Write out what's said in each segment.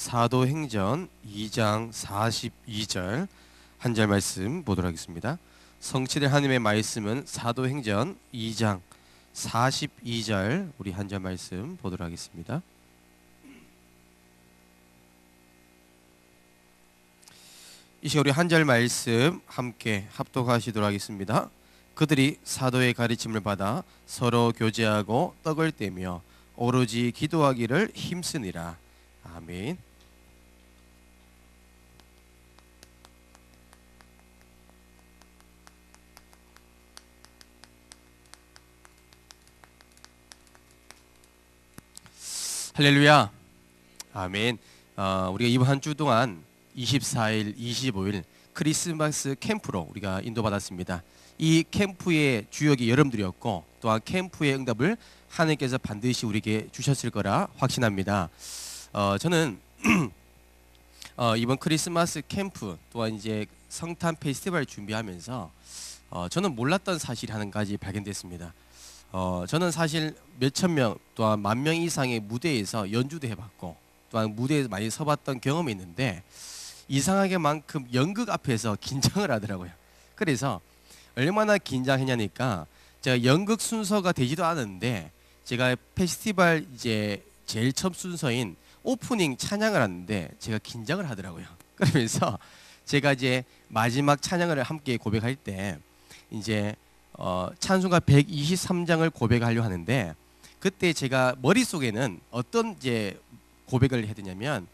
사도행전 2장 42절 한 절 말씀 보도록 하겠습니다. 성취될 하나님의 말씀은 사도행전 2장 42절 우리 한 절 말씀 보도록 하겠습니다. 이 시간 우리 한 절 말씀 함께 합독하시도록 하겠습니다. 그들이 사도의 가르침을 받아 서로 교제하고 떡을 떼며 오로지 기도하기를 힘쓰니라. 아멘. 할렐루야. 아멘. 우리가 이번 한 주 동안 24일, 25일 크리스마스 캠프로 우리가 인도받았습니다. 이 캠프의 주역이 여러분들이었고 또한 캠프의 응답을 하나님께서 반드시 우리에게 주셨을 거라 확신합니다. 저는 이번 크리스마스 캠프 또한 이제 성탄 페스티벌 준비하면서 저는 몰랐던 사실이 한 가지 발견됐습니다. 저는 사실 몇천 명 또한 10,000명 이상의 무대에서 연주도 해봤고 또한 무대에서 많이 서봤던 경험이 있는데 이상하게만큼 연극 앞에서 긴장을 하더라고요. 그래서 얼마나 긴장했냐니까 제가 연극 순서가 되지도 않았는데 제가 페스티벌 이제 제일 첫 순서인 오프닝 찬양을 하는데 제가 긴장을 하더라고요. 그러면서 제가 이제 마지막 찬양을 함께 고백할 때 이제 찬송가 123장을 고백하려 하는데 그때 제가 머릿속에는 어떤 이제 고백을 해야 되냐면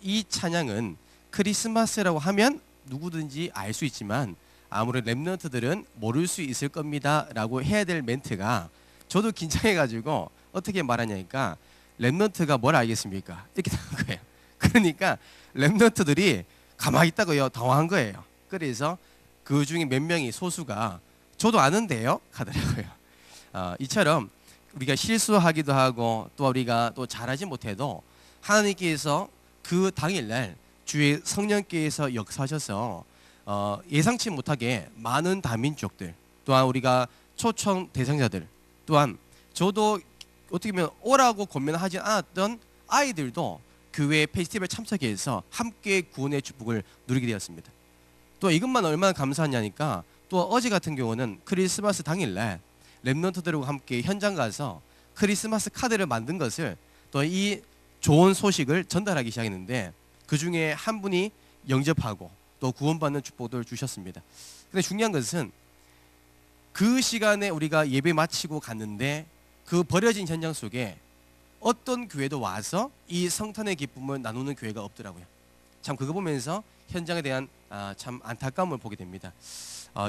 이 찬양은 크리스마스라고 하면 누구든지 알 수 있지만 아무래도 랩런트들은 모를 수 있을 겁니다 라고 해야 될 멘트가 저도 긴장해가지고 어떻게 말하냐니까 랩런트가 뭘 알겠습니까? 이렇게 나온 거예요. 그러니까 랩런트들이 가만히 있다고요. 당황한 거예요. 그래서 그 중에 몇 명이 소수가 저도 아는데요? 하더라고요. 이처럼 우리가 실수하기도 하고 또 우리가 또 잘하지 못해도 하나님께서 그 당일날 주의 성령께서 역사하셔서 예상치 못하게 많은 다민족들 또한 우리가 초청 대상자들 또한 저도 어떻게 보면 오라고 권면하지 않았던 아이들도 교회 페스티벌 참석해서 함께 구원의 축복을 누리게 되었습니다. 또 이것만 얼마나 감사하냐니까 또 어제 같은 경우는 크리스마스 당일날 랩런트들과 함께 현장 가서 크리스마스 카드를 만든 것을 또 이 좋은 소식을 전달하기 시작했는데 그 중에 한 분이 영접하고 또 구원받는 축복을 주셨습니다. 근데 중요한 것은 그 시간에 우리가 예배 마치고 갔는데 그 버려진 현장 속에 어떤 교회도 와서 이 성탄의 기쁨을 나누는 교회가 없더라고요. 참 그거 보면서 현장에 대한 참 안타까움을 보게 됩니다.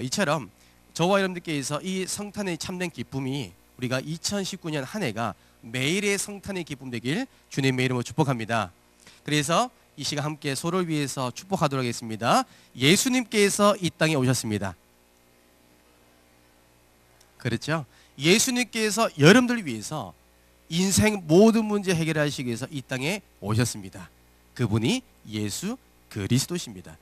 이처럼 저와 여러분들께서 이 성탄의 참된 기쁨이 우리가 2019년 한 해가 매일의 성탄의 기쁨 되길 주님의 이름으로 축복합니다. 그래서 이 시간 함께 서로를 위해서 축복하도록 하겠습니다. 예수님께서 이 땅에 오셨습니다. 그렇죠? 예수님께서 여러분들을 위해서 인생 모든 문제 해결하시기 위해서 이 땅에 오셨습니다. 그분이 예수 그리스도십니다.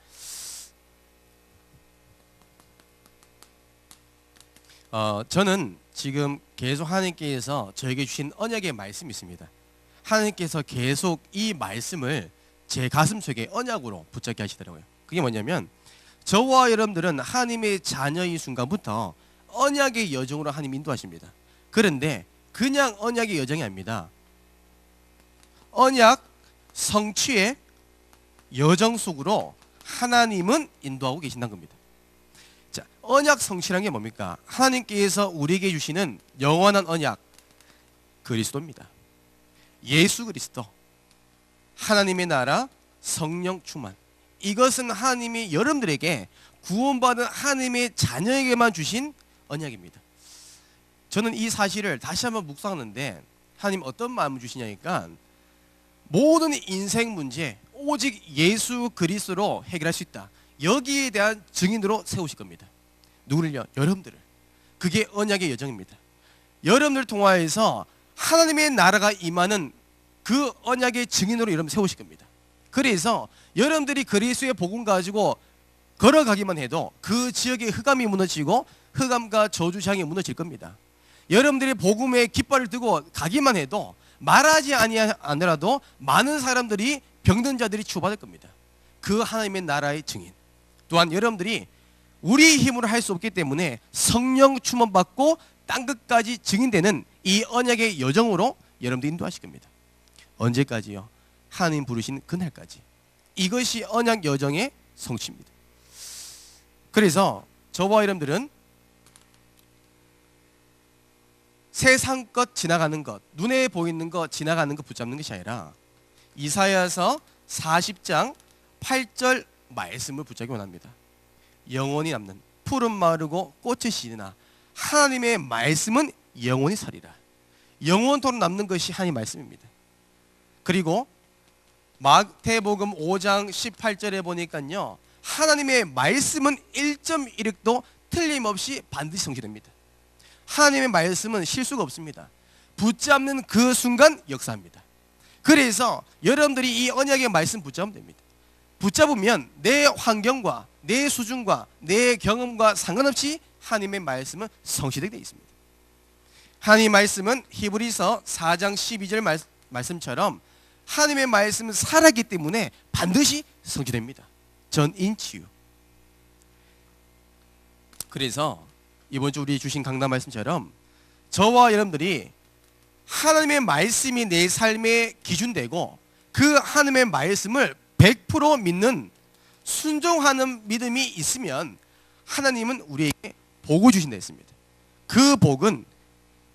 저는 지금 계속 하나님께서 저에게 주신 언약의 말씀이 있습니다. 하나님께서 계속 이 말씀을 제 가슴속에 언약으로 붙잡게 하시더라고요. 그게 뭐냐면 저와 여러분들은 하나님의 자녀인 순간부터 언약의 여정으로 하나님 인도하십니다. 그런데 그냥 언약의 여정이 아닙니다. 언약 성취의 여정 속으로 하나님은 인도하고 계신다는 겁니다. 자, 언약 성취란 게 뭡니까? 하나님께서 우리에게 주시는 영원한 언약 그리스도입니다. 예수 그리스도, 하나님의 나라, 성령 충만. 이것은 하나님이 여러분들에게 구원받은 하나님의 자녀에게만 주신 언약입니다. 저는 이 사실을 다시 한번 묵상하는데 하나님 어떤 마음을 주시냐니까 모든 인생 문제 오직 예수 그리스도로 해결할 수 있다. 여기에 대한 증인으로 세우실 겁니다. 누구를요? 여러분들을. 그게 언약의 여정입니다. 여러분들 통하여서 하나님의 나라가 임하는 그 언약의 증인으로 여러분 세우실 겁니다. 그래서 여러분들이 그리스도의 복음 가지고 걸어가기만 해도 그 지역의 흑암이 무너지고 흑암과 저주장이 무너질 겁니다. 여러분들이 복음의 깃발을 들고 가기만 해도 말하지 아니하더라도 많은 사람들이 병든 자들이 치유받을 겁니다. 그 하나님의 나라의 증인. 또한 여러분들이 우리 힘으로 할 수 없기 때문에 성령 충만받고 땅끝까지 증인되는 이 언약의 여정으로 여러분들 인도하실 겁니다. 언제까지요? 하나님 부르신 그날까지. 이것이 언약 여정의 성취입니다. 그래서 저와 여러분들은 세상 것 지나가는 것, 눈에 보이는 것 지나가는 것 붙잡는 것이 아니라 이사야서 40장 8절 말씀을 붙잡기 원합니다. 영원히 남는 푸른 마르고 꽃이 시드나 하나님의 말씀은 영원히 서리라. 영원토록 남는 것이 하나님의 말씀입니다. 그리고 마태복음 5장 18절에 보니까요, 하나님의 말씀은 1.1획도 틀림없이 반드시 성취됩니다. 하나님의 말씀은 실수가 없습니다. 붙잡는 그 순간 역사합니다. 그래서 여러분들이 이 언약의 말씀 붙잡으면 됩니다. 붙잡으면 내 환경과 내 수준과 내 경험과 상관없이 하나님의 말씀은 성취되게 되어 있습니다. 하나님의 말씀은 히브리서 4장 12절 말씀처럼 하나님의 말씀은 살았기 때문에 반드시 성취됩니다. 전인치유. 그래서 이번 주 우리 주신 강단 말씀처럼 저와 여러분들이 하나님의 말씀이 내 삶의 기준되고 그 하나님의 말씀을 100% 믿는 순종하는 믿음이 있으면 하나님은 우리에게 복을 주신다 했습니다. 그 복은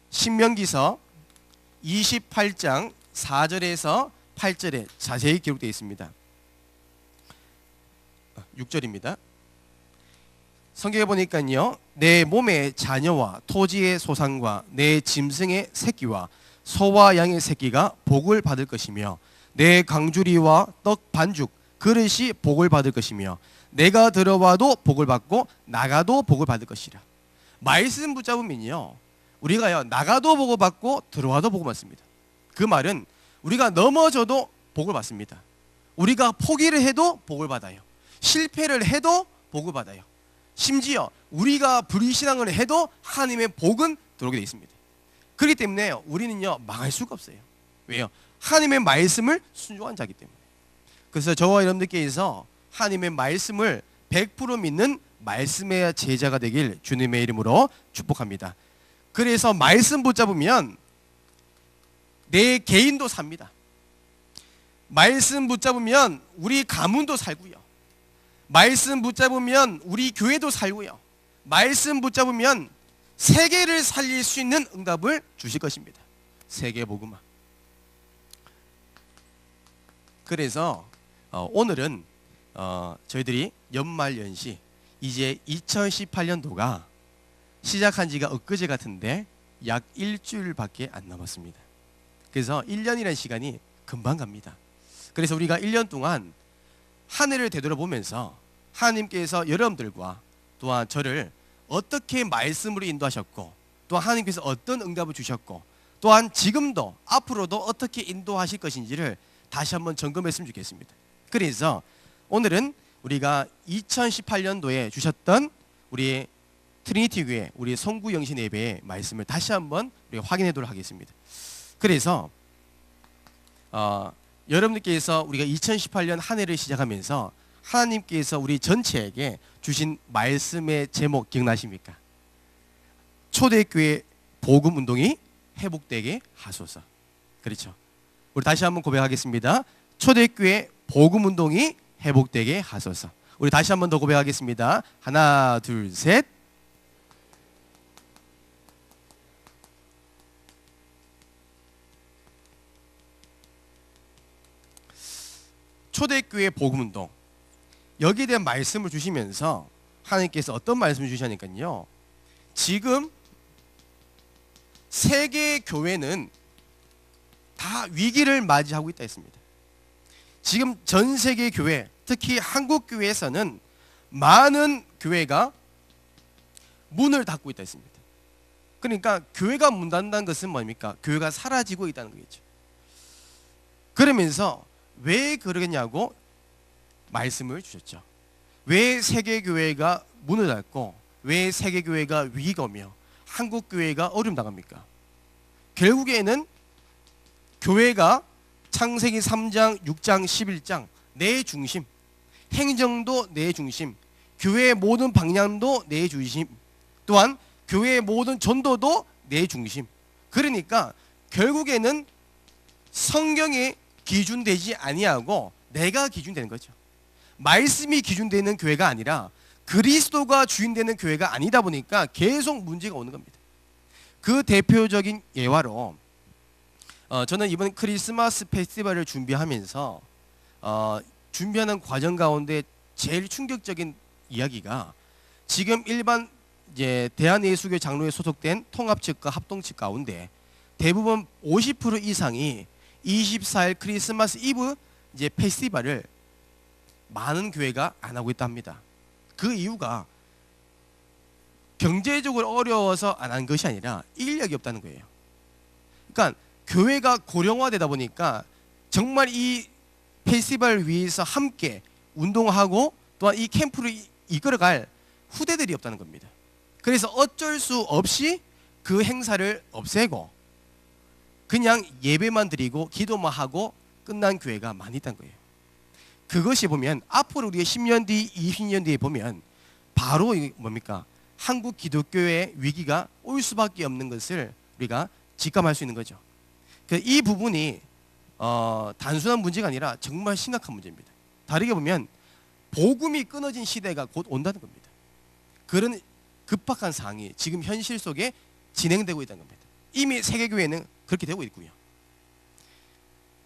신명기서 28장 4절에서 8절에 자세히 기록되어 있습니다. 6절입니다. 성경에 보니까요, 내 몸의 자녀와 토지의 소산과 내 짐승의 새끼와 소와 양의 새끼가 복을 받을 것이며 내 강주리와 떡 반죽 그릇이 복을 받을 것이며 내가 들어와도 복을 받고 나가도 복을 받을 것이라. 말씀 붙잡으면요, 우리가요 나가도 복을 받고 들어와도 복을 받습니다. 그 말은 우리가 넘어져도 복을 받습니다. 우리가 포기를 해도 복을 받아요. 실패를 해도 복을 받아요. 심지어 우리가 불신앙을 해도 하나님의 복은 들어오게 되어 있습니다. 그렇기 때문에 우리는요 망할 수가 없어요. 왜요? 하나님의 말씀을 순종한 자이기 때문에. 그래서 저와 여러분들께서 하나님의 말씀을 100% 믿는 말씀의 제자가 되길 주님의 이름으로 축복합니다. 그래서 말씀 붙잡으면 내 개인도 삽니다. 말씀 붙잡으면 우리 가문도 살고요. 말씀 붙잡으면 우리 교회도 살고요. 말씀 붙잡으면 세계를 살릴 수 있는 응답을 주실 것입니다. 세계 복음화. 그래서 오늘은 저희들이 연말연시 이제 2018년도가 시작한 지가 엊그제 같은데 약 일주일밖에 안 남았습니다. 그래서 1년이라는 시간이 금방 갑니다. 그래서 우리가 1년 동안 한 해를 되돌아보면서 하나님께서 여러분들과 또한 저를 어떻게 말씀으로 인도하셨고 또한 하나님께서 어떤 응답을 주셨고 또한 지금도 앞으로도 어떻게 인도하실 것인지를 다시 한번 점검했으면 좋겠습니다. 그래서 오늘은 우리가 2018년도에 주셨던 우리 트리니티 교회 우리 송구 영신 예배의 말씀을 다시 한번 우리가 확인하도록 하겠습니다. 그래서 여러분들께서 우리가 2018년 한 해를 시작하면서 하나님께서 우리 전체에게 주신 말씀의 제목 기억나십니까? 초대교회 복음운동이 회복되게 하소서. 그렇죠? 우리 다시 한번 고백하겠습니다. 초대교회 복음운동이 회복되게 하소서. 우리 다시 한번 더 고백하겠습니다. 하나, 둘, 셋. 초대교회 복음운동, 여기에 대한 말씀을 주시면서 하나님께서 어떤 말씀을 주시냐니까요, 지금 세계 교회는 다 위기를 맞이하고 있다 했습니다. 지금 전 세계 교회, 특히 한국 교회에서는 많은 교회가 문을 닫고 있다 했습니다. 그러니까 교회가 문 닫는다는 것은 뭡니까? 교회가 사라지고 있다는 거겠죠. 그러면서 왜 그러겠냐고 말씀을 주셨죠. 왜 세계교회가 문을 닫고 왜 세계교회가 위기가 오며 한국교회가 어려움 당합니까? 결국에는 교회가 창세기 3장, 6장, 11장 내 중심, 행정도 내 중심, 교회의 모든 방향도 내 중심, 또한 교회의 모든 전도도 내 중심. 그러니까 결국에는 성경이 기준되지 아니하고 내가 기준되는 거죠. 말씀이 기준되는 교회가 아니라 그리스도가 주인되는 교회가 아니다 보니까 계속 문제가 오는 겁니다. 그 대표적인 예화로 저는 이번 크리스마스 페스티벌을 준비하면서 준비하는 과정 가운데 제일 충격적인 이야기가 지금 일반 이제 대한예수교 장로에 소속된 통합 측과 합동 측 가운데 대부분 50% 이상이 24일 크리스마스 이브 이제 페스티벌을 많은 교회가 안 하고 있다 합니다. 그 이유가 경제적으로 어려워서 안 한 것이 아니라 인력이 없다는 거예요. 그러니까 교회가 고령화되다 보니까 정말 이 페스티벌을 위해서 함께 운동하고 또한 이 캠프를 이끌어갈 후대들이 없다는 겁니다. 그래서 어쩔 수 없이 그 행사를 없애고 그냥 예배만 드리고 기도만 하고 끝난 교회가 많이 있다는 거예요. 그것이 보면 앞으로 우리가 10년 뒤, 20년 뒤에 보면 바로 뭡니까? 한국 기독교의 위기가 올 수밖에 없는 것을 우리가 직감할 수 있는 거죠. 이 부분이 단순한 문제가 아니라 정말 심각한 문제입니다. 다르게 보면 복음이 끊어진 시대가 곧 온다는 겁니다. 그런 급박한 상황이 지금 현실 속에 진행되고 있다는 겁니다. 이미 세계교회는 그렇게 되고 있고요.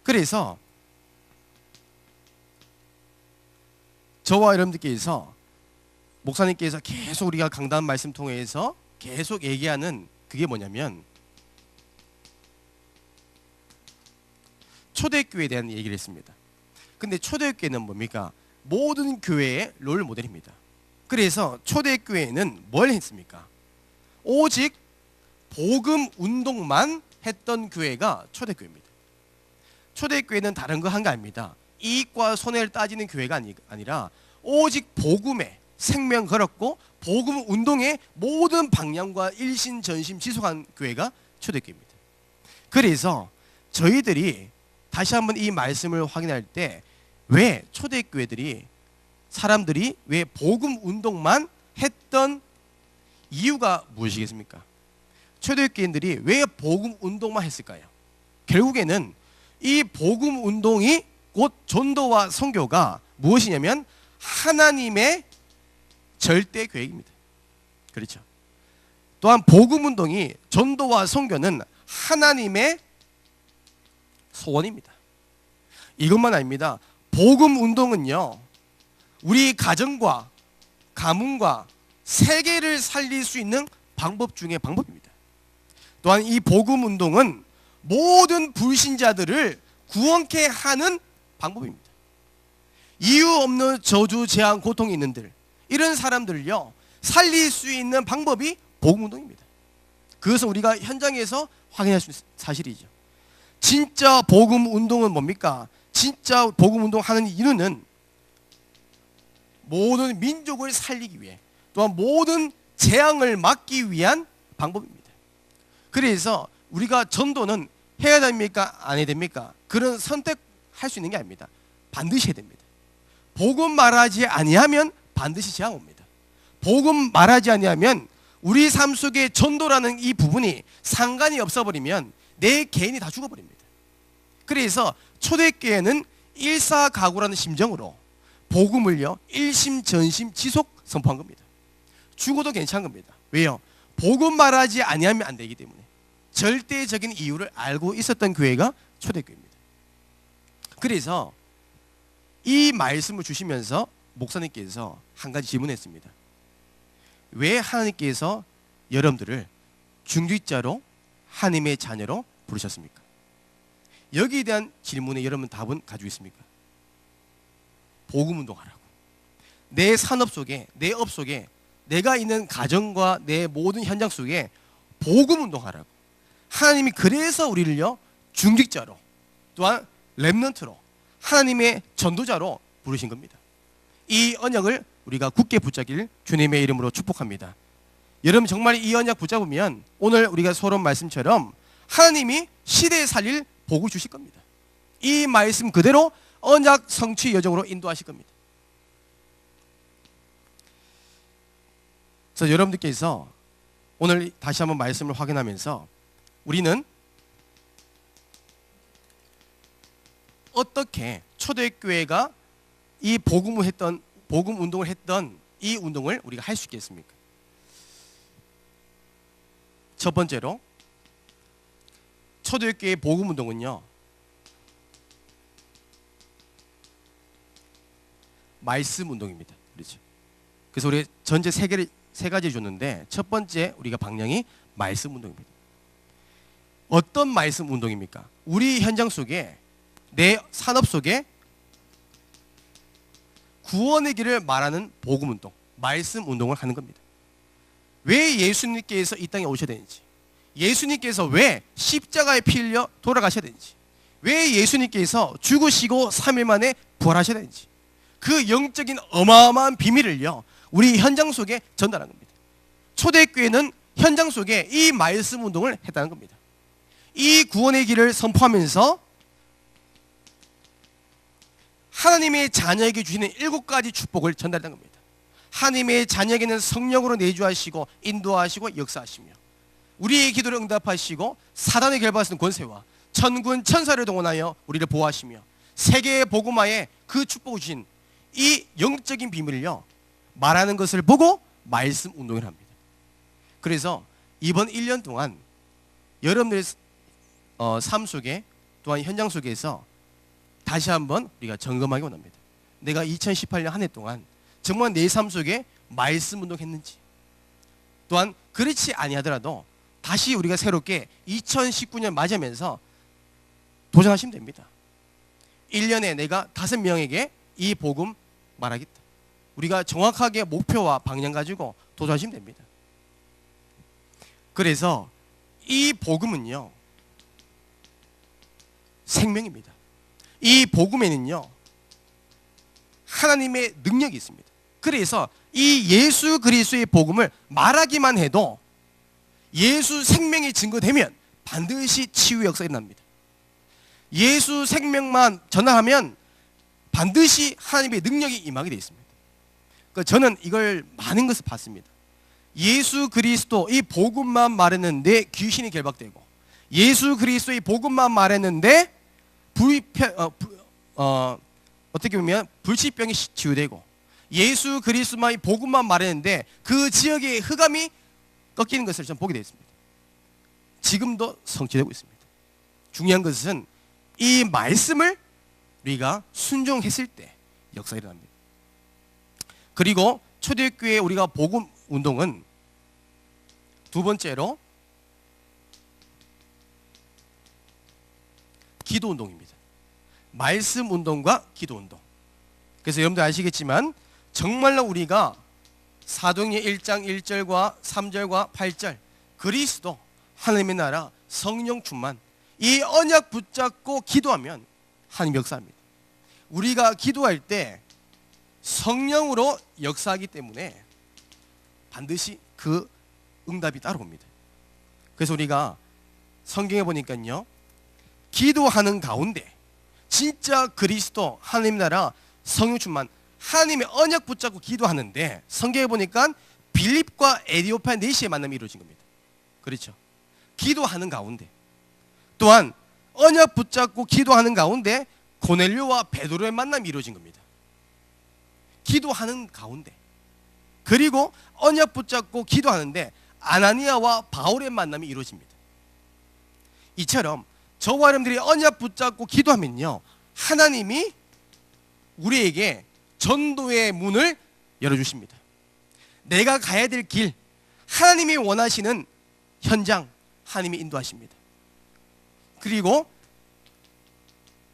그래서 저와 여러분들께서 목사님께서 계속 우리가 강단 말씀 통해서 계속 얘기하는 그게 뭐냐면 초대교회에 대한 얘기를 했습니다. 근데 초대교회는 뭡니까? 모든 교회의 롤 모델입니다. 그래서 초대교회는 뭘 했습니까? 오직 복음 운동만 했던 교회가 초대교회입니다. 초대교회는 다른 거 한 게 아닙니다. 이익과 손해를 따지는 교회가 아니라 오직 복음에 생명 걸었고 복음 운동의 모든 방향과 일신 전심 지속한 교회가 초대교회입니다. 그래서 저희들이 다시 한번 이 말씀을 확인할 때 왜 초대교회들이 사람들이 왜 복음 운동만 했던 이유가 무엇이겠습니까? 초대교인들이 왜 복음 운동만 했을까요? 결국에는 이 복음 운동이 곧 전도와 선교가 무엇이냐면 하나님의 절대 계획입니다. 그렇죠? 또한 복음 운동이 전도와 선교는 하나님의 소원입니다. 이것만 아닙니다. 복음 운동은요, 우리 가정과 가문과 세계를 살릴 수 있는 방법 중에 방법입니다. 또한 이 복음 운동은 모든 불신자들을 구원케 하는 방법입니다. 이유 없는 저주, 재앙, 고통이 있는들 이런 사람들을요 살릴 수 있는 방법이 복음 운동입니다. 그것은 우리가 현장에서 확인할 수 있는 사실이죠. 진짜 복음 운동은 뭡니까? 진짜 복음 운동하는 이유는 모든 민족을 살리기 위해 또한 모든 재앙을 막기 위한 방법입니다. 그래서 우리가 전도는 해야 됩니까? 안 해야 됩니까? 그런 선택할 수 있는 게 아닙니다. 반드시 해야 됩니다. 복음 말하지 아니하면 반드시 재앙 옵니다. 복음 말하지 아니하면 우리 삶 속에 전도라는 이 부분이 상관이 없어버리면 내 개인이 다 죽어버립니다. 그래서 초대교회는 일사가구라는 심정으로 복음을요 일심 전심 지속 선포한 겁니다. 죽어도 괜찮은 겁니다. 왜요? 복음 말하지 아니하면 안 되기 때문에 절대적인 이유를 알고 있었던 교회가 초대교회입니다. 그래서 이 말씀을 주시면서 목사님께서 한 가지 질문했습니다. 왜 하나님께서 여러분들을 중직자로 하나님의 자녀로 부르셨습니까? 여기에 대한 질문에 여러분 답은 가지고 있습니까? 복음 운동하라고. 내 산업 속에, 내 업 속에, 내가 있는 가정과 내 모든 현장 속에 복음 운동하라고. 하나님이 그래서 우리를요 중직자로 또한 렘넌트로 하나님의 전도자로 부르신 겁니다. 이 언약을 우리가 굳게 붙잡길 주님의 이름으로 축복합니다. 여러분 정말 이 언약 붙잡으면 오늘 우리가 서론 말씀처럼 하나님이 시대에 살릴 복을 주실 겁니다. 이 말씀 그대로 언약 성취 여정으로 인도하실 겁니다. 그래서 여러분들께서 오늘 다시 한번 말씀을 확인하면서 우리는 어떻게 초대교회가 이 복음 운동을 했던 이 운동을 우리가 할 수 있겠습니까? 첫 번째로 초대교회의 복음 운동은요, 말씀 운동입니다. 그렇죠? 그래서 우리 전체 세 가지 줬는데 첫 번째 우리가 방향이 말씀 운동입니다. 어떤 말씀 운동입니까? 우리 현장 속에, 내 산업 속에 구원의 길을 말하는 복음 운동, 말씀 운동을 하는 겁니다. 왜 예수님께서 이 땅에 오셔야 되는지, 예수님께서 왜 십자가에 피 흘려 돌아가셔야 되는지, 왜 예수님께서 죽으시고 3일 만에 부활하셔야 되는지, 그 영적인 어마어마한 비밀을요, 우리 현장 속에 전달한 겁니다. 초대교회는 현장 속에 이 말씀 운동을 했다는 겁니다. 이 구원의 길을 선포하면서 하나님의 자녀에게 주시는 7가지 축복을 전달한 겁니다. 하나님의 자녀에게는 성령으로 내주하시고 인도하시고 역사하시며, 우리의 기도를 응답하시고 사단의 결박하시는 권세와 천군 천사를 동원하여 우리를 보호하시며, 세계의 복음화에 그 축복을 주신 이 영적인 비밀을요 말하는 것을 보고 말씀 운동을 합니다. 그래서 이번 1년 동안 여러분들의 삶 속에, 또한 현장 속에서 다시 한번 우리가 점검하기 원합니다. 내가 2018년 한 해 동안 정말 내 삶 속에 말씀 운동했는지, 또한 그렇지 아니하더라도 다시 우리가 새롭게 2019년 맞이하면서 도전하시면 됩니다. 1년에 내가 5명에게 이 복음 말하겠다. 우리가 정확하게 목표와 방향 가지고 도전하시면 됩니다. 그래서 이 복음은요 생명입니다. 이 복음에는요 하나님의 능력이 있습니다. 그래서 이 예수 그리스도의 복음을 말하기만 해도 예수 생명이 증거되면 반드시 치유 역사가 일어납니다. 예수 생명만 전하면 반드시 하나님의 능력이 임하게 되어 있습니다. 그러니까 저는 이걸 많은 것을 봤습니다. 예수 그리스도 이 복음만 말했는데 귀신이 결박되고, 예수 그리스도의 복음만 말했는데 어떻게 보면 불치병이 치유되고, 예수 그리스도만의 복음만 말했는데 그 지역의 흑암이 꺾이는 것을 좀 보게 되었습니다. 지금도 성취되고 있습니다. 중요한 것은 이 말씀을 우리가 순종했을 때 역사가 일어납니다. 그리고 초대교회 우리가 복음 운동은 두 번째로 기도 운동입니다. 말씀 운동과 기도 운동. 그래서 여러분들 아시겠지만 정말로 우리가 사도행전 1장 1절과 3절과 8절 그리스도 하나님의 나라 성령 충만 이 언약 붙잡고 기도하면 하나님 역사합니다. 우리가 기도할 때 성령으로 역사하기 때문에 반드시 그 응답이 따라옵니다. 그래서 우리가 성경에 보니까요 기도하는 가운데 진짜 그리스도 하나님 나라 성령 충만 하나님의 언약 붙잡고 기도하는데 성경에 보니까 빌립과 에디오피아 내시의 만남이 이루어진 겁니다. 그렇죠? 기도하는 가운데 또한 언약 붙잡고 기도하는 가운데 고넬료와 베드로의 만남이 이루어진 겁니다. 기도하는 가운데 그리고 언약 붙잡고 기도하는데 아나니아와 바울의 만남이 이루어집니다. 이처럼 저와 여러분들이 언약 붙잡고 기도하면요 하나님이 우리에게 전도의 문을 열어주십니다. 내가 가야 될 길, 하나님이 원하시는 현장 하나님이 인도하십니다. 그리고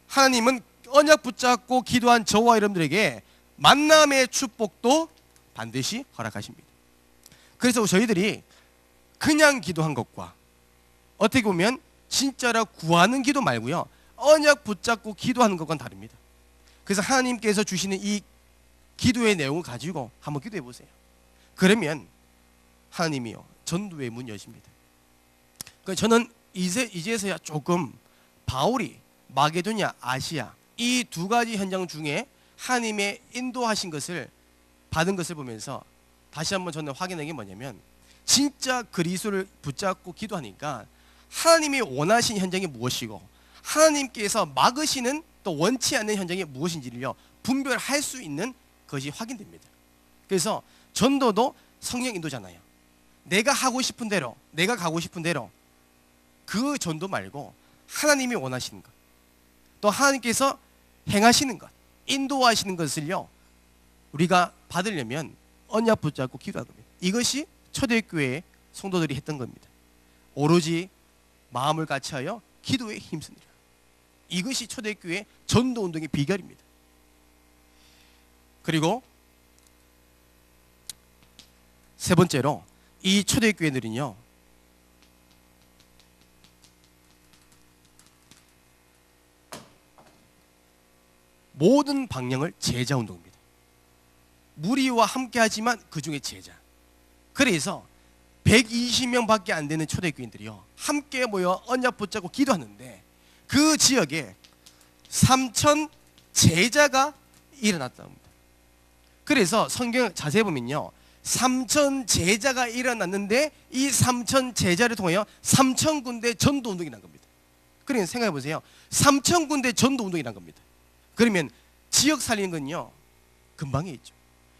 하나님은 언약 붙잡고 기도한 저와 여러분들에게 만남의 축복도 반드시 허락하십니다. 그래서 저희들이 그냥 기도한 것과 어떻게 보면 진짜로 구하는 기도 말고요 언약 붙잡고 기도하는 것과는 다릅니다. 그래서 하나님께서 주시는 이 기도의 내용을 가지고 한번 기도해 보세요. 그러면 하나님이요 전도의 문이 여십니다. 그러니까 저는 이제서야 조금 바울이 마게도냐, 아시아 이 두 가지 현장 중에 하나님의 인도하신 것을 받은 것을 보면서 다시 한번 저는 확인한 게 뭐냐면, 진짜 그리스도를 붙잡고 기도하니까 하나님이 원하신 현장이 무엇이고 하나님께서 막으시는 또 원치 않는 현장이 무엇인지를요 분별할 수 있는 것이 확인됩니다. 그래서 전도도 성령 인도잖아요. 내가 하고 싶은 대로, 내가 가고 싶은 대로 그 전도 말고 하나님이 원하시는 것, 또 하나님께서 행하시는 것, 인도하시는 것을요 우리가 받으려면 언약 붙잡고 기도하는 겁니다. 이것이 초대교회 성도들이 했던 겁니다. 오로지 마음을 같이하여 기도에 힘쓰니라. 이것이 초대교회 전도운동의 비결입니다. 그리고 세 번째로 이 초대교회들은요 모든 방향을 제자운동입니다. 무리와 함께하지만 그 중에 제자. 그래서 120명밖에 안 되는 초대교인들이요 함께 모여 언약 붙잡고 기도하는데 그 지역에 3,000 제자가 일어났다고 합니다. 그래서 성경 자세히 보면요 3,000 제자가 일어났는데 이 3,000 제자를 통하여 3,000군데 전도운동이 난 겁니다. 그러니까 생각해 보세요. 3,000군데 전도운동이 난 겁니다. 그러면 지역 살리는 건요 금방에 있죠.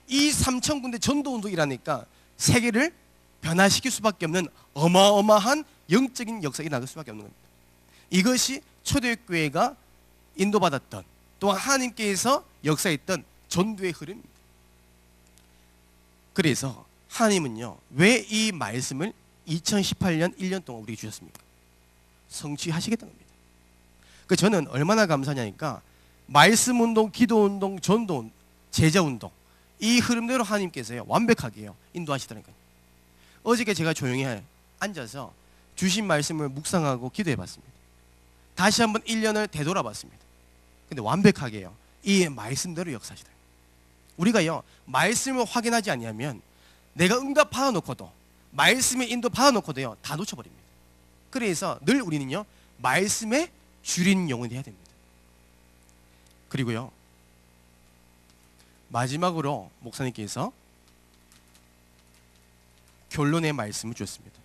이 3,000군데 전도운동이라니까 세계를 변화시킬 수밖에 없는 어마어마한 영적인 역사가 나갈 수밖에 없는 겁니다. 이것이 초대교회가 인도받았던, 또한 하나님께서 역사했던 전도의 흐름입니다. 그래서 하나님은요 왜 이 말씀을 2018년 1년 동안 우리에게 주셨습니까? 성취하시겠다는 겁니다. 저는 얼마나 감사하냐니까 말씀운동, 기도운동, 전도운동, 제자운동 이 흐름대로 하나님께서요 완벽하게요 인도하시더라고요. 어저께 제가 조용히 앉아서 주신 말씀을 묵상하고 기도해 봤습니다. 다시 한번 1년을 되돌아봤습니다. 근데 완벽하게요 이 말씀대로 역사하시더라고요. 우리가요 말씀을 확인하지 않으면 내가 응답 받아놓고도, 말씀의 인도 받아놓고도요 다 놓쳐버립니다. 그래서 늘 우리는요 말씀에 주린 영혼이 해야 됩니다. 그리고요 마지막으로 목사님께서 결론의 말씀을 주셨습니다.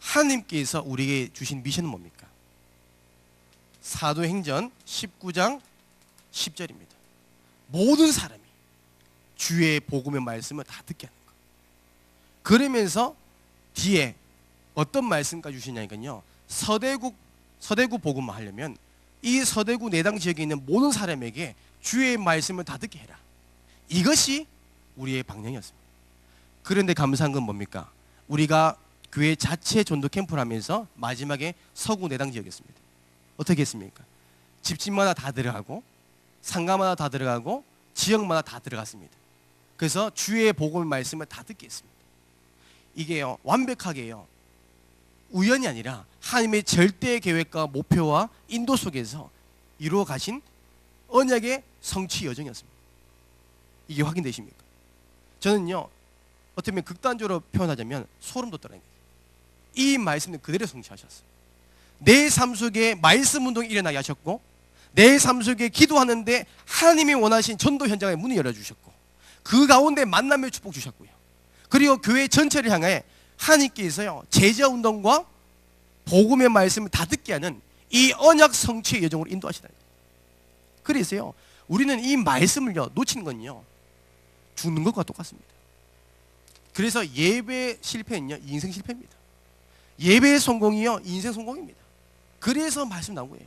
하나님께서 우리에게 주신 미션은 뭡니까? 사도행전 19장 10절입니다. 모든 사람이 주의 복음의 말씀을 다 듣게 하는 것. 그러면서 뒤에 어떤 말씀까지 주시냐니까요 서대구 복음만 하려면 이 서대구 내당 지역에 있는 모든 사람에게 주의 말씀을 다 듣게 해라. 이것이 우리의 방향이었습니다. 그런데 감사한 건 뭡니까? 우리가 교회 자체 전도 캠프를 하면서 마지막에 서구 내당 지역이었습니다. 어떻게 했습니까? 집집마다 다 들어가고 상가마다 다 들어가고 지역마다 다 들어갔습니다. 그래서 주의 복음의 말씀을 다 듣게 했습니다. 이게요 완벽하게요 우연이 아니라 하나님의 절대 계획과 목표와 인도 속에서 이루어 가신 언약의 성취 여정이었습니다. 이게 확인되십니까? 저는요 어떻게 보면 극단적으로 표현하자면 소름 돋더라는 거예요. 이 말씀을 그대로 성취하셨어요. 내 삶 속에 말씀 운동이 일어나게 하셨고, 내 삶 속에 기도하는데 하나님이 원하신 전도 현장의 문을 열어주셨고, 그 가운데 만남의 축복 주셨고요. 그리고 교회 전체를 향해 하나님께서요 제자 운동과 복음의 말씀을 다 듣게 하는 이 언약 성취의 여정으로 인도하시다. 그래서요 우리는 이 말씀을요 놓치는 건요 죽는 것과 똑같습니다. 그래서 예배 실패는요 인생 실패입니다. 예배의 성공이요 인생 성공입니다. 그래서 말씀 나온 거예요.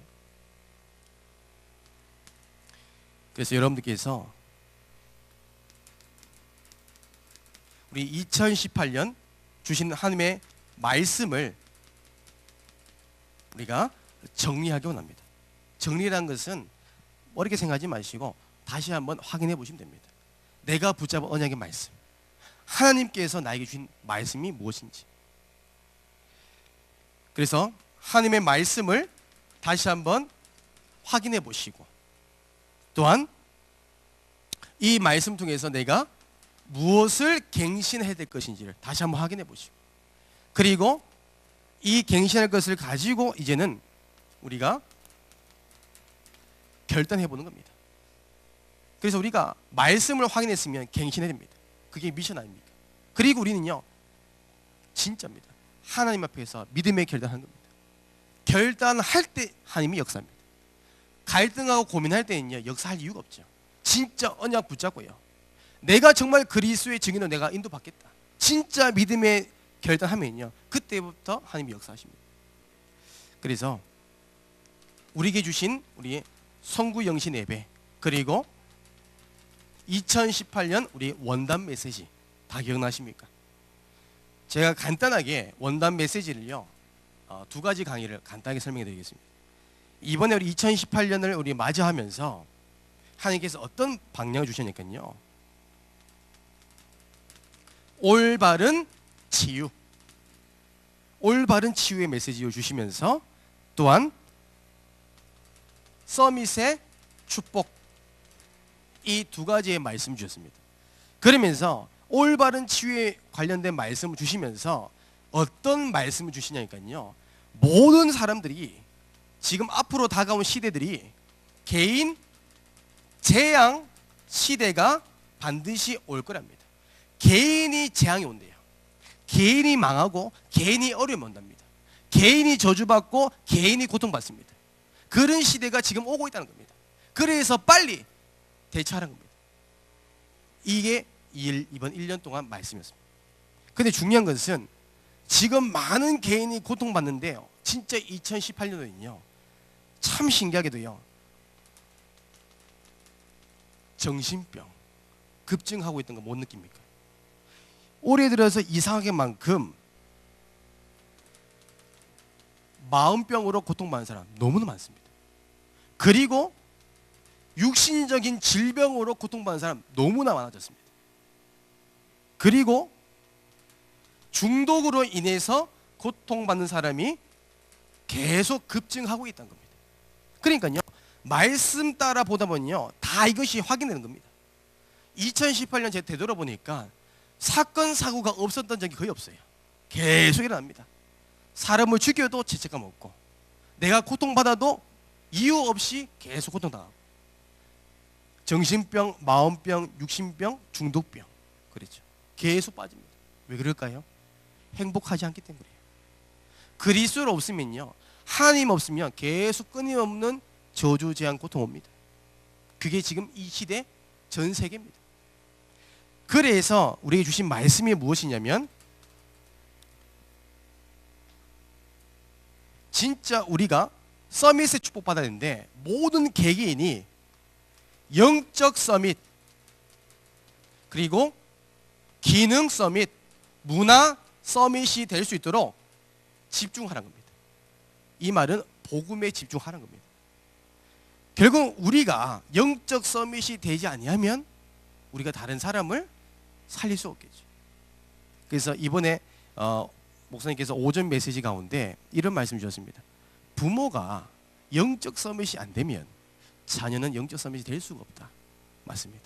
그래서 여러분들께서 우리 2018년 주신 하나님의 말씀을 우리가 정리하기 원합니다. 정리라는 것은 어렵게 생각하지 마시고 다시 한번 확인해 보시면 됩니다. 내가 붙잡은 언약의 말씀, 하나님께서 나에게 주신 말씀이 무엇인지. 그래서 하나님의 말씀을 다시 한번 확인해 보시고, 또한 이 말씀 통해서 내가 무엇을 갱신해야 될 것인지를 다시 한번 확인해 보시고, 그리고 이 갱신할 것을 가지고 이제는 우리가 결단해 보는 겁니다. 그래서 우리가 말씀을 확인했으면 갱신해야 됩니다. 그게 미션 아닙니까? 그리고 우리는요, 진짜입니다. 하나님 앞에서 믿음의 결단하는 겁니다. 결단할 때 하나님이 역사합니다. 갈등하고 고민할 때는요, 역사할 이유가 없죠. 진짜 언약 붙잡고요, 내가 정말 그리스도의 증인으로 내가 인도받겠다, 진짜 믿음의 결단하면요, 그때부터 하나님이 역사하십니다. 그래서 우리에게 주신 우리의 성구 영신 예배, 그리고 2018년 우리 원단 메시지 다 기억나십니까? 제가 간단하게 원단 메시지를요, 두 가지 강의를 간단하게 설명해 드리겠습니다. 이번에 우리 2018년을 우리 맞이하면서 하나님께서 어떤 방향을 주셨냐면요, 올바른 치유, 올바른 치유의 메시지를 주시면서 또한 서밋의 축복, 이 두 가지의 말씀 주셨습니다. 그러면서 올바른 치유에 관련된 말씀을 주시면서 어떤 말씀을 주시냐니까요, 모든 사람들이 지금 앞으로 다가온 시대들이 개인 재앙 시대가 반드시 올 거랍니다. 개인이 재앙이 온대요. 개인이 망하고 개인이 어려움이 온답니다. 개인이 저주받고 개인이 고통받습니다. 그런 시대가 지금 오고 있다는 겁니다. 그래서 빨리 대처하는 겁니다. 이게 이번 1년 동안 말씀이었습니다. 근데 중요한 것은 지금 많은 개인이 고통받는데요, 진짜 2018년도에는요 참 신기하게도요, 정신병 급증하고 있던 거 못 느낍니까? 올해 들어서 이상하게만큼 마음병으로 고통받는 사람 너무나 많습니다. 그리고 육신적인 질병으로 고통받는 사람 너무나 많아졌습니다. 그리고 중독으로 인해서 고통받는 사람이 계속 급증하고 있다는 겁니다. 그러니까요, 말씀 따라 보다 보면요, 다 이것이 확인되는 겁니다. 2018년 제가 되돌아보니까 사건 사고가 없었던 적이 거의 없어요. 계속 일어납니다. 사람을 죽여도 죄책감 없고, 내가 고통받아도 이유 없이 계속 고통당하고, 정신병, 마음병, 육신병, 중독병, 그렇죠. 계속 빠집니다. 왜 그럴까요? 행복하지 않기 때문이에요. 그리스도로 없으면요, 하나님 없으면 계속 끊임없는 저주, 재앙, 고통 옵니다. 그게 지금 이 시대 전 세계입니다. 그래서 우리에게 주신 말씀이 무엇이냐면, 진짜 우리가 서밋의 축복받아야 되는데, 모든 개개인이 영적 서밋, 그리고 기능 서밋, 문화 서밋이 될 수 있도록 집중하라는 겁니다. 이 말은 복음에 집중하라는 겁니다. 결국 우리가 영적 서밋이 되지 아니하면 우리가 다른 사람을 살릴 수 없겠죠. 그래서 이번에 목사님께서 오전 메시지 가운데 이런 말씀 주셨습니다. 부모가 영적 서밋이 안 되면 자녀는 영적 서밋이 될 수가 없다. 맞습니다.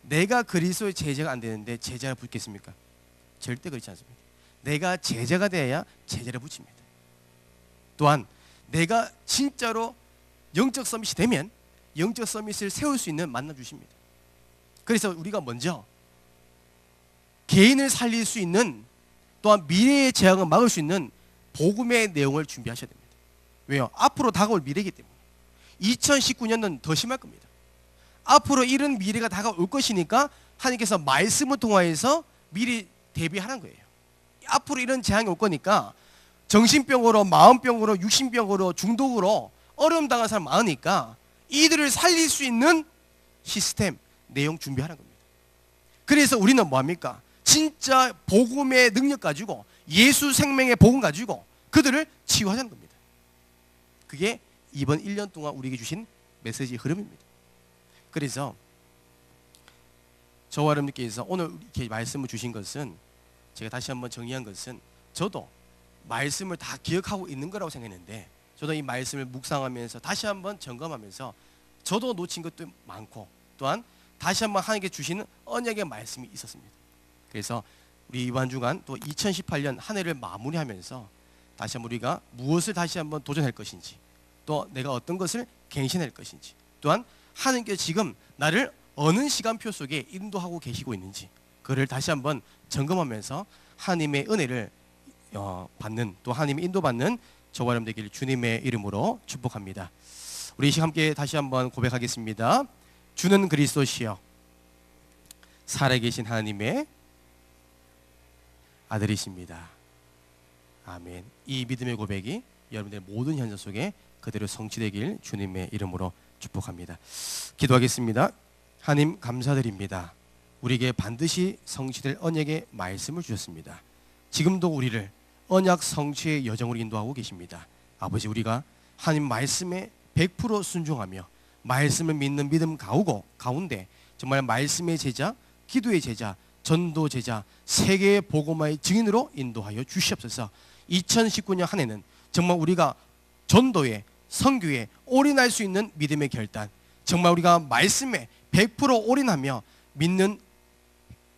내가 그리스도의 제자가 안 되는데 제자를 붙겠습니까? 절대 그렇지 않습니다. 내가 제자가 되어야 제자를 붙입니다. 또한 내가 진짜로 영적 서밋이 되면 영적 서밋을 세울 수 있는 만남 주십니다. 그래서 우리가 먼저 개인을 살릴 수 있는, 또한 미래의 재앙을 막을 수 있는 복음의 내용을 준비하셔야 됩니다. 왜요? 앞으로 다가올 미래이기 때문에. 2019년은 더 심할 겁니다. 앞으로 이런 미래가 다가올 것이니까 하나님께서 말씀을 통하여서 미리 대비하는 거예요. 앞으로 이런 재앙이 올 거니까 정신병으로, 마음병으로, 육신병으로, 중독으로 어려움 당한 사람 많으니까 이들을 살릴 수 있는 시스템, 내용 준비하는 겁니다. 그래서 우리는 뭐합니까? 진짜 복음의 능력 가지고, 예수 생명의 복음 가지고 그들을 치유하자는 겁니다. 그게 이번 1년 동안 우리에게 주신 메시지 흐름입니다. 그래서 저와 여러분께서 오늘 이렇게 말씀을 주신 것은, 제가 다시 한번 정리한 것은, 저도 말씀을 다 기억하고 있는 거라고 생각했는데, 저도 이 말씀을 묵상하면서 다시 한번 점검하면서 저도 놓친 것도 많고, 또한 다시 한번 하나님께 주시는 언약의 말씀이 있었습니다. 그래서 우리 이번 주간 또 2018년 한 해를 마무리하면서 다시 한번 우리가 무엇을 다시 한번 도전할 것인지, 또 내가 어떤 것을 갱신할 것인지, 또한 하나님께서 지금 나를 어느 시간표 속에 인도하고 계시고 있는지 그를 다시 한번 점검하면서 하나님의 은혜를 받는, 또 하나님의 인도받는 저와 여러분 되길 주님의 이름으로 축복합니다. 우리 이 시간 함께 다시 한번 고백하겠습니다. 주는 그리스도시여 살아계신 하나님의 아들이십니다. 아멘. 이 믿음의 고백이 여러분들의 모든 현장 속에 그대로 성취되길 주님의 이름으로 축복합니다. 기도하겠습니다. 하나님 감사드립니다. 우리에게 반드시 성취될 언약의 말씀을 주셨습니다. 지금도 우리를 언약 성취의 여정으로 인도하고 계십니다. 아버지, 우리가 하나님 말씀에 100% 순종하며 말씀을 믿는 믿음 가운데 정말 말씀의 제자, 기도의 제자, 전도 제자, 세계의 복음화의 증인으로 인도하여 주시옵소서. 2019년 한 해는 정말 우리가 전도에, 선교에 올인할 수 있는 믿음의 결단, 정말 우리가 말씀에 100% 올인하며 믿는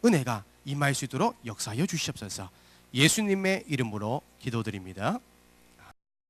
은혜가 임할 수 있도록 역사하여 주시옵소서. 예수님의 이름으로 기도드립니다.